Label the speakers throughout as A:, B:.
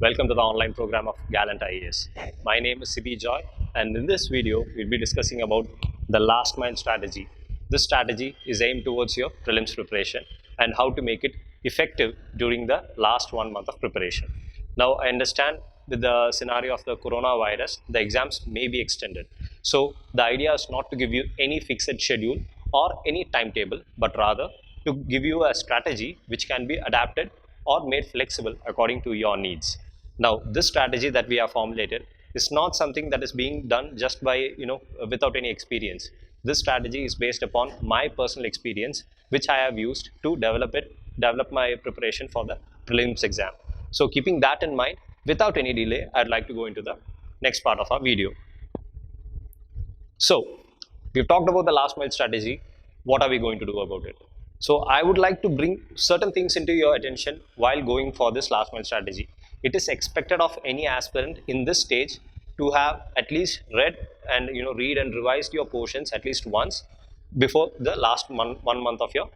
A: Welcome to the online program of GALLANT IAS. My name is Sibi Joy, and in this video, we'll be discussing about the last mile strategy. This strategy is aimed towards your prelims preparation and how to make it effective during the last 1 month of preparation. Now, I understand with the scenario of the coronavirus, the exams may be extended. So, the idea is not to give you any fixed schedule or any timetable, but rather to give you a strategy which can be adapted or made flexible according to your needs. Now, this strategy that we have formulated is not something that is being done just by, without any experience. This strategy is based upon my personal experience, which I have used to develop my preparation for the prelims exam. So, keeping that in mind, without any delay, I'd like to go into the next part of our video. So, we've talked about the last mile strategy. What are we going to do about it? So, I would like to bring certain things into your attention while going for this last mile strategy. It is expected of any aspirant in this stage to have at least read and read and revised your portions at least once before the last 1 month of your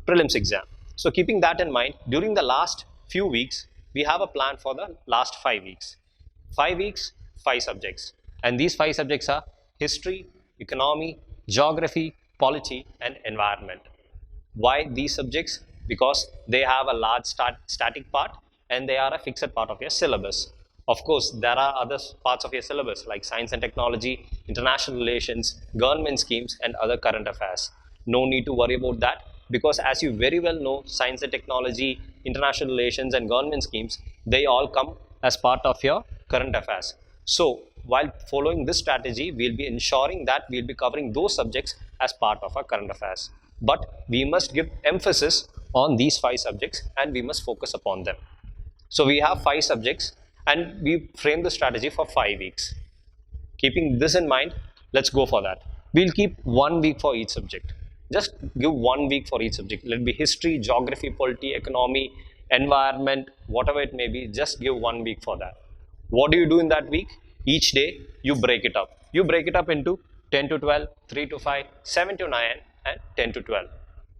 A: prelims exam. So, keeping that in mind, during the last few weeks, we have a plan for the last 5 weeks. 5 weeks, 5 subjects, and these 5 subjects are history, economy, geography, polity, and environment. Why these subjects? Because they have a large static part and they are a fixed part of your syllabus. Of course, there are other parts of your syllabus like science and technology, international relations, government schemes, and other current affairs. No need to worry about that, because as you very well know, science and technology, international relations, and government schemes, they all come as part of your current affairs. So, while following this strategy, we'll be ensuring that we'll be covering those subjects as part of our current affairs. But we must give emphasis on these 5 subjects and we must focus upon them. So we have 5 subjects and we frame the strategy for 5 weeks. Keeping this in mind, let's go for that. We'll keep 1 week for each subject. Just give 1 week for each subject. Let it be history, geography, polity, economy, environment, whatever it may be, just give 1 week for that. What do you do in that week? Each day, you break it up. You break it up into 10 to 12, 3 to 5, 7 to 9, and 10 to 12.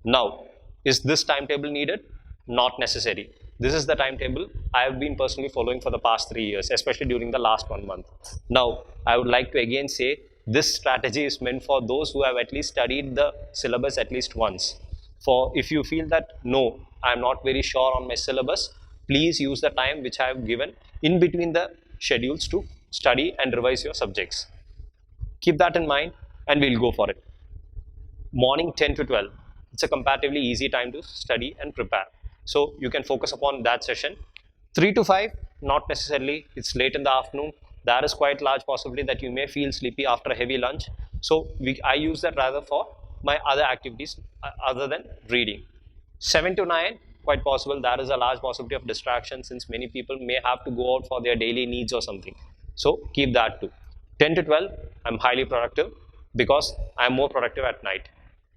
A: Now, is this timetable needed? Not necessary. This is the timetable I have been personally following for the past 3 years, especially during the last 1 month. Now, I would like to again say this strategy is meant for those who have at least studied the syllabus at least once. For if you feel that no, I am not very sure on my syllabus, please use the time which I have given in between the schedules to study and revise your subjects. Keep that in mind and we'll go for it. Morning 10 to 12, it's a comparatively easy time to study and prepare. So you can focus upon that session. 3 to 5, not necessarily, it's late in the afternoon. There is quite large possibility that you may feel sleepy after a heavy lunch. So I use that rather for my other activities other than reading. 7 to 9, quite possible there is a large possibility of distraction since many people may have to go out for their daily needs or something. So keep that too. 10 to 12, I'm highly productive because I'm more productive at night.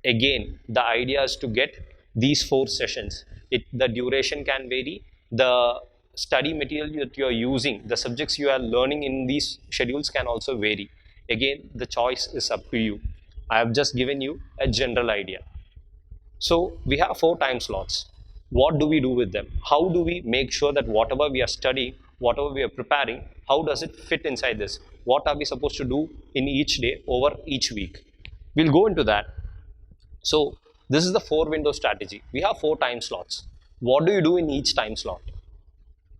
A: Again, the idea is to get these 4 sessions. The duration can vary. The study material that you are using, the subjects you are learning in these schedules can also vary. Again, the choice is up to you. I have just given you a general idea. So we have 4 time slots. What do we do with them? How do we make sure that whatever we are studying, whatever we are preparing, how does it fit inside this? What are we supposed to do in each day over each week? We'll go into that. So this is the 4 window strategy. We have 4 time slots. What do you do in each time slot?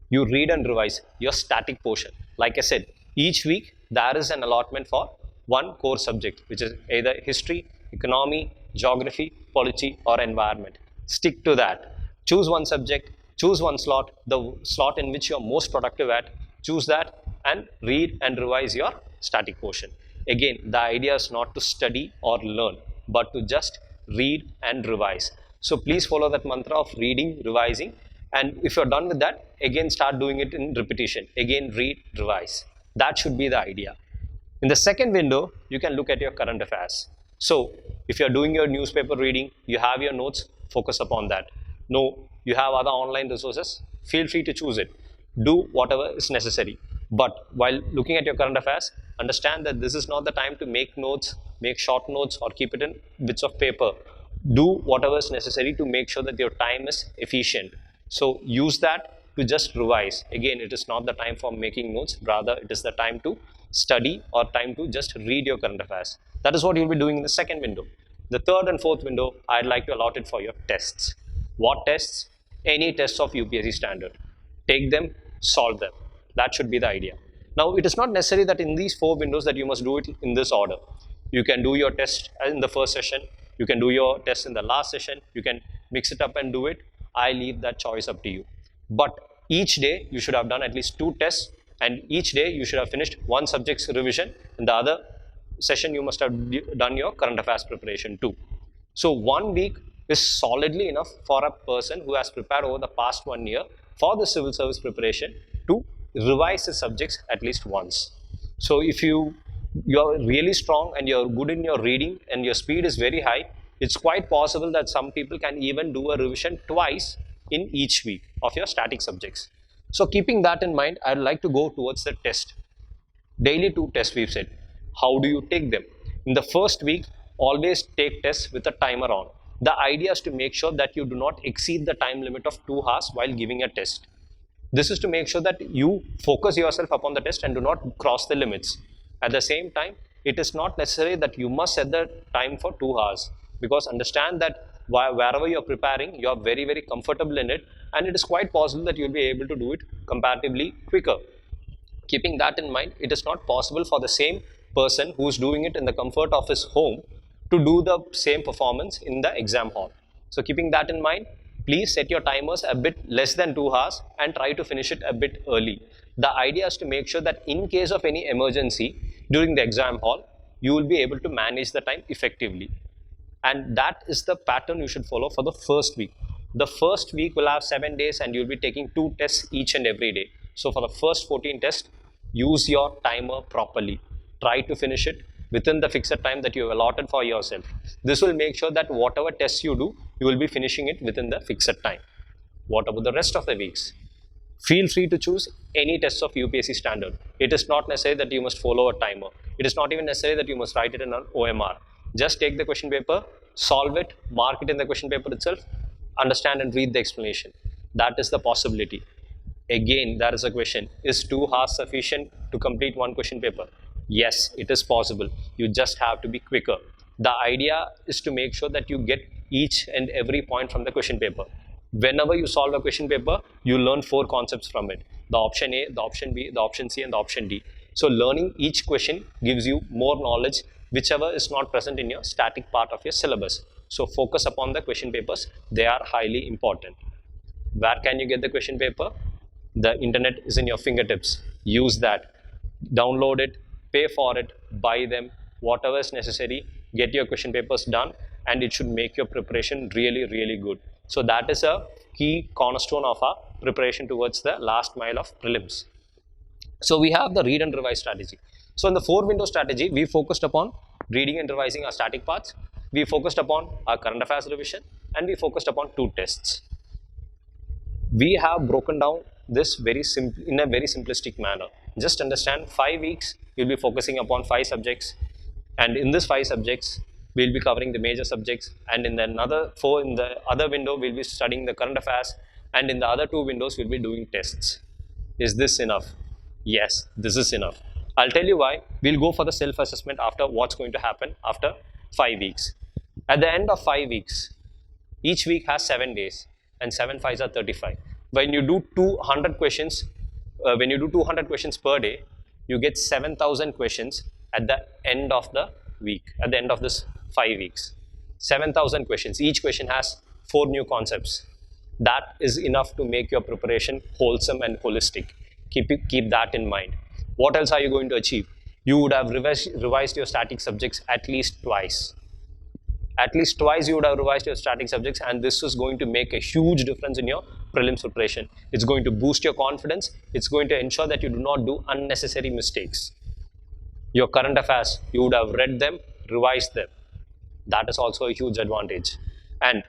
A: You read and revise your static portion. Like I said, each week there is an allotment for 1 core subject, which is either history, economy, geography, polity, or environment. Stick to that. Choose 1 subject, choose 1 slot, the slot in which you are most productive at, choose that and read and revise your static portion. Again, the idea is not to study or learn, but to just read and revise. So please follow that mantra of reading, revising, and if you're done with that, again start doing it in repetition. Again, read, revise. That should be the idea. In the second window, you can look at your current affairs. So if you're doing your newspaper reading, you have your notes, focus upon that. No, you have other online resources, feel free to choose it. Do whatever is necessary. But while looking at your current affairs, understand that this is not the time to make notes, make short notes, or keep it in bits of paper. Do whatever is necessary to make sure that your time is efficient. So use that to just revise. Again, it is not the time for making notes, rather it is the time to study or time to just read your current affairs. That is what you'll be doing in the second window. The third and fourth window, I'd like to allot it for your tests. What tests? Any tests of UPSC standard. Take them, solve them. That should be the idea. Now, it is not necessary that in these 4 windows that you must do it in this order. You can do your test in the first session. You can do your test in the last session. You can mix it up and do it. I leave that choice up to you. But each day, you should have done at least 2 tests, and each day you should have finished 1 subject's revision. In the other session, you must have done your current affairs preparation too. So 1 week is solidly enough for a person who has prepared over the past 1 year for the civil service preparation to revise his subjects at least once. So if you're really strong and you're good in your reading and your speed is very high, it's quite possible that some people can even do a revision twice in each week of your static subjects. So keeping that in mind, I'd like to go towards the test. Daily 2 tests we've said. How do you take them? In the first week, always take tests with a timer on. The idea is to make sure that you do not exceed the time limit of 2 hours while giving a test. This is to make sure that you focus yourself upon the test and do not cross the limits. At the same time, it is not necessary that you must set the time for 2 hours, because understand that wherever you are preparing, you are very, very comfortable in it, and it is quite possible that you will be able to do it comparatively quicker. Keeping that in mind, it is not possible for the same person who is doing it in the comfort of his home to do the same performance in the exam hall. So keeping that in mind, please set your timers a bit less than 2 hours and try to finish it a bit early. The idea is to make sure that in case of any emergency during the exam hall, you will be able to manage the time effectively. And that is the pattern you should follow for the first week. The first week will have 7 days and you'll be taking 2 tests each and every day. So for the first 14 tests, use your timer properly. Try to finish it within the fixed time that you have allotted for yourself. This will make sure that whatever tests you do, you will be finishing it within the fixed time. What about the rest of the weeks? Feel free to choose any tests of UPSC standard. It is not necessary that you must follow a timer. It is not even necessary that you must write it in an OMR. Just take the question paper, solve it, mark it in the question paper itself, understand and read the explanation. That is the possibility. Again, there is a question, is 2 hours sufficient to complete 1 question paper? Yes, it is possible. You just have to be quicker. The idea is to make sure that you get each and every point from the question paper. Whenever you solve a question paper, you learn 4 concepts from it. The option A, the option B, the option C and the option D. So learning each question gives you more knowledge, whichever is not present in your static part of your syllabus. So focus upon the question papers. They are highly important. Where can you get the question paper? The internet is in your fingertips. Use that. Download it, pay for it, buy them, whatever is necessary. Get your question papers done, and it should make your preparation really, really good. So that is a key cornerstone of our preparation towards the last mile of prelims. So we have the read and revise strategy. So in the 4 window strategy, we focused upon reading and revising our static parts. We focused upon our current affairs revision, and we focused upon 2 tests. We have broken down this in a very simplistic manner. Just understand, 5 weeks you'll be focusing upon 5 subjects, and in this 5 subjects we'll be covering the major subjects, and in the another 4 in the other window we'll be studying the current affairs, and in the other 2 windows we'll be doing tests. Is this enough? Yes, this is enough. I'll tell you why. We'll go for the self-assessment after what's going to happen after 5 weeks. At the end of 5 weeks, each week has 7 days, and 7 5s are 35. When you do 200 questions, per day, you get 7,000 questions at the end of the week, at the end of this 5 weeks. 7,000 questions. Each question has 4 new concepts. That is enough to make your preparation wholesome and holistic. Keep that in mind. What else are you going to achieve? You would have revised your static subjects at least twice. At least twice you would have revised your static subjects, and this is going to make a huge difference in your prelims preparation. It's going to boost your confidence. It's going to ensure that you do not do unnecessary mistakes. Your current affairs, you would have read them, revised them. That is also a huge advantage. And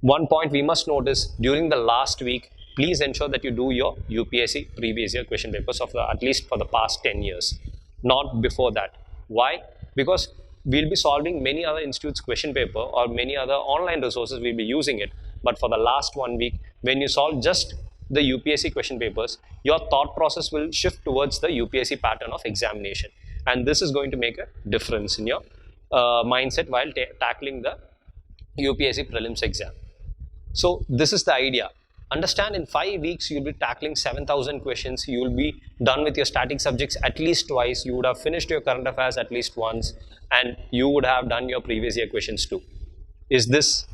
A: one point we must notice, during the last week, please ensure that you do your UPSC previous year question papers of at least for the past 10 years, not before that. Why? Because we'll be solving many other institutes' question paper or many other online resources, we'll be using it. But for the last 1 week, when you solve just the UPSC question papers, your thought process will shift towards the UPSC pattern of examination, and this is going to make a difference in your mindset while tackling the UPSC prelims exam. So this is the idea. Understand, in 5 weeks you'll be tackling 7,000 questions. You will be done with your static subjects at least twice. You would have finished your current affairs at least once, and you would have done your previous year questions too. Is this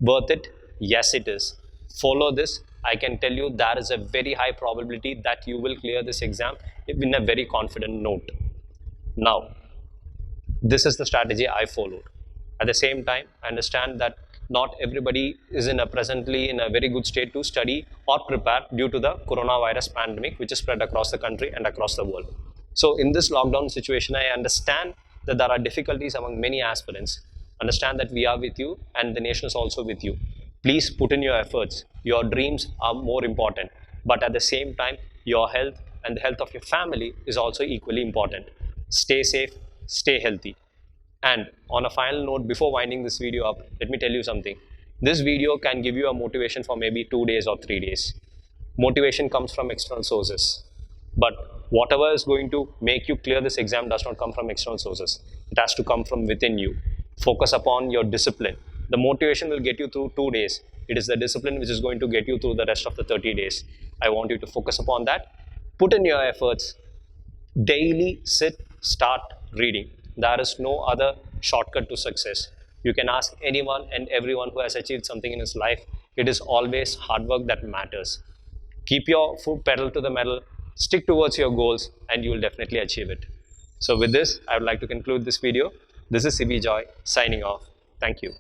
A: worth it? Yes, it is. Follow this. I can tell you there is a very high probability that you will clear this exam in a very confident note. Now, this is the strategy I followed. At the same time, I understand that not everybody is presently in a very good state to study or prepare due to the coronavirus pandemic, which is spread across the country and across the world. So in this lockdown situation, I understand that there are difficulties among many aspirants. Understand that we are with you and the nation is also with you. Please put in your efforts. Your dreams are more important, but at the same time, your health and the health of your family is also equally important. Stay safe, stay healthy. And on a final note, before winding this video up, let me tell you something. This video can give you a motivation for maybe 2 days or 3 days. Motivation comes from external sources. But whatever is going to make you clear this exam does not come from external sources. It has to come from within you. Focus upon your discipline. The motivation will get you through 2 days. It is the discipline which is going to get you through the rest of the 30 days. I want you to focus upon that. Put in your efforts. Daily sit, start reading. There is no other shortcut to success. You can ask anyone and everyone who has achieved something in his life. It is always hard work that matters. Keep your foot pedal to the metal, stick towards your goals, and you will definitely achieve it. So with this, I would like to conclude this video. This is CB Joy signing off. Thank you.